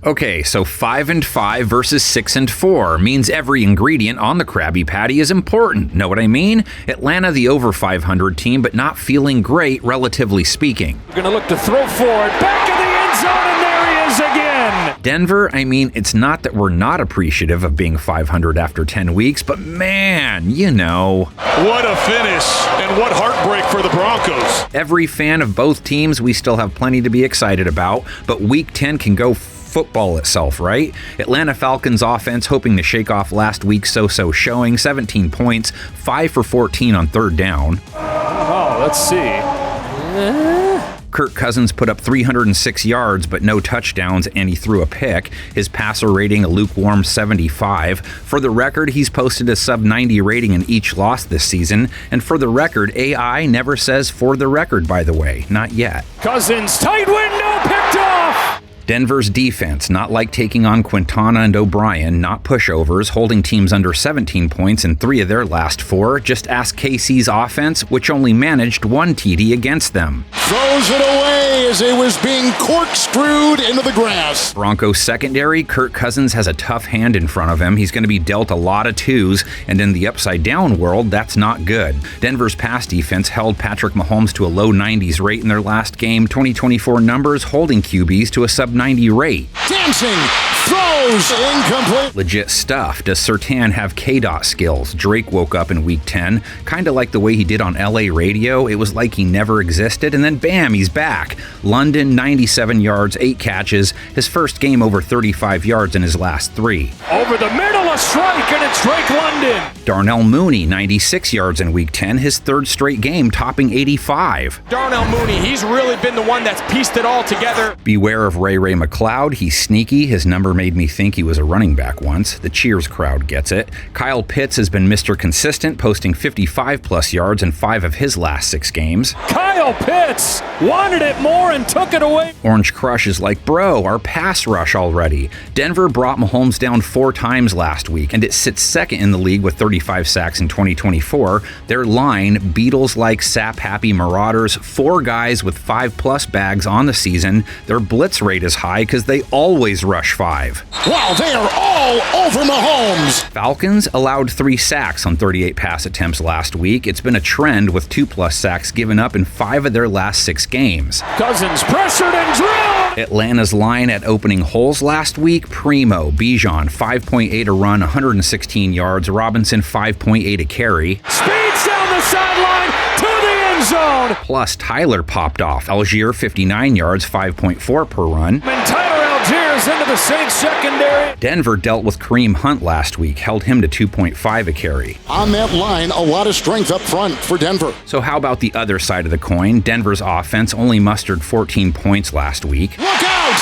Okay, so 5-5 versus 6-4 means every ingredient on the Krabby Patty is important. Know what I mean? Atlanta, the over 500 team, but not feeling great, relatively speaking. We're going to look to throw forward, back in the end zone, and there he is again. Denver, I mean, it's not that we're not appreciative of being 500 after 10 weeks, but man, you know. What a finish, and what heartbreak for the Broncos. Every fan of both teams, we still have plenty to be excited about, but Week 10 can go football itself, right? Atlanta Falcons offense hoping to shake off last week's so-so showing, 17 points, 5 for 14 on third down. Oh, let's see. Kirk Cousins put up 306 yards but no touchdowns, and he threw a pick. His passer rating a lukewarm 75. For the record, he's posted a sub-90 rating in each loss this season. And for the record, AI never says for the record, by the way. Not yet. Cousins, tight window, picked off. Denver's defense, not like taking on Quintana and O'Brien, not pushovers, holding teams under 17 points in 3 of their last 4. Just ask KC's offense, which only managed 1 TD against them. Throws it away as it was being corkscrewed into the grass. Broncos secondary, Kirk Cousins has a tough hand in front of him. He's going to be dealt a lot of 2s, and in the upside-down world, that's not good. Denver's pass defense held Patrick Mahomes to a low 90s rate in their last game. 2024 numbers holding QBs to a sub-90 rate. Dancing, throws, incomplete. Legit stuff. Does Surtain have KDOT skills? Drake woke up in Week 10, kind of like the way he did on LA radio. It was like he never existed, and then bam, he's back. London, 97 yards, 8 catches. His first game over 35 yards in his last 3. Over the middle, a strike, and it's Drake London. Darnell Mooney, 96 yards in Week 10, his 3rd straight game, topping 85. Darnell Mooney, he's really been the one that's pieced it all together. Beware of Ray McLeod. He's sneaky. His number made me think he was a running back once. The Cheers crowd gets it. Kyle Pitts has been Mr. Consistent, posting 55-plus yards in 5 of his last 6 games. Kyle Pitts wanted it more and took it away. Orange Crush is like, bro, our pass rush already. Denver brought Mahomes down 4 times last week, and it sits second in the league with 35 sacks in 2024. Their line, Beatles-like sap-happy marauders, 4 guys with 5-plus bags on the season. Their blitz rate is high because they always rush 5. Wow, they are all over Mahomes. Falcons allowed 3 sacks on 38 pass attempts last week. It's been a trend with 2-plus sacks given up in 5 of their last 6 games. Cousins pressured and drilled. Atlanta's line at opening holes last week, Primo, Bijan, 5.8 a run, 116 yards. Robinson, 5.8 a carry. Speeds down the sideline to the end zone. Plus, Tyler popped off. Algier, 59 yards, 5.4 per run. And Tyler Algiers into the Saints secondary. Denver dealt with Kareem Hunt last week, held him to 2.5 a carry. On that line, a lot of strength up front for Denver. So how about the other side of the coin? Denver's offense only mustered 14 points last week. Look out!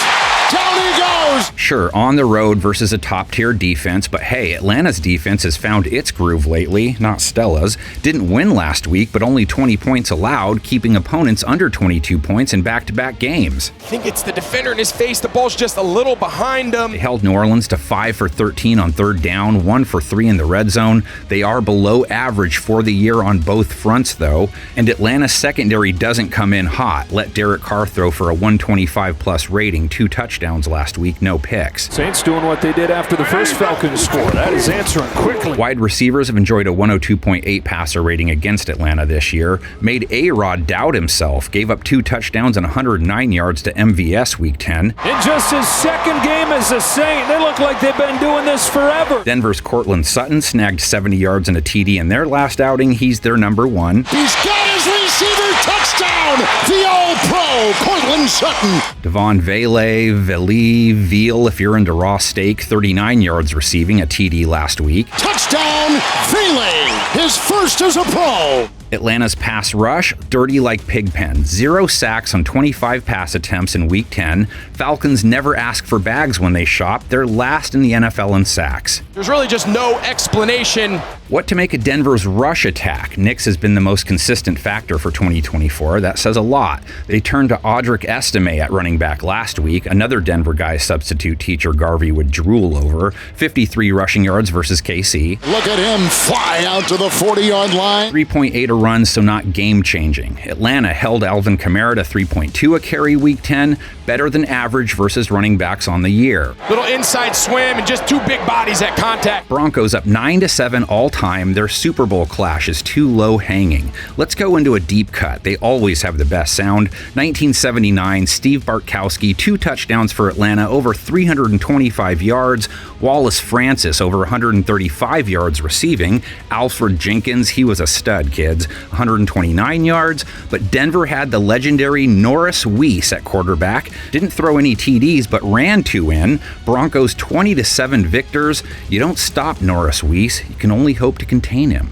Down he goes! Sure, on the road versus a top-tier defense, but hey, Atlanta's defense has found its groove lately, not Stella's. Didn't win last week, but only 20 points allowed, keeping opponents under 22 points in back-to-back games. I think it's the defender in his face. The ball's just a little behind him. They held New Orleans to 5 for 13 on third down, 1 for 3 in the red zone. They are below average for the year on both fronts, though, and Atlanta's secondary doesn't come in hot. Let Derek Carr throw for a 125-plus rating, 2 touchdowns last week, no picks. Saints doing what they did after the first Falcons score. That is answering quickly. Wide receivers have enjoyed a 102.8 passer rating against Atlanta this year. Made A-Rod doubt himself. Gave up 2 touchdowns and 109 yards to MVS Week 10. In just his 2nd game as a Saint, they look like they've been doing this forever. Denver's Cortland Sutton snagged 70 yards and a TD in their last outing. He's their number 1. He's got his receiver touchdown! The All-Pro, Cortland Sutton. Devon Veal, if you're into raw steak, 39 yards receiving, a TD last week. Touchdown, Veal, his first as a pro. Atlanta's pass rush, dirty like Pigpen. 0 sacks on 25 pass attempts in Week 10. Falcons never ask for bags when they shop. They're last in the NFL in sacks. There's really just no explanation. What to make of Denver's rush attack? Nix has been the most consistent factor for 2024. That says a lot. They turned to Audric Estime at running back last week. Another Denver guy substitute teacher Garvey would drool over. 53 rushing yards versus KC. Look at him fly out to the 40-yard line. 3.8 a runs, so not game-changing. Atlanta held Alvin Kamara to 3.2 a carry Week 10, better than average versus running backs on the year. Little inside swim and just two big bodies at contact. Broncos up 9-7 all-time. Their Super Bowl clash is too low-hanging. Let's go into a deep cut. They always have the best sound. 1979, Steve Bartkowski, 2 touchdowns for Atlanta, over 325 yards. Wallace Francis, over 135 yards receiving. Alfred Jenkins, he was a stud, kids, 129 yards. But Denver had the legendary Norris Weiss at quarterback. Didn't throw any TDs, but ran 2 in. Broncos 20-7 victors. You don't stop Norris Weiss. You can only hope to contain him.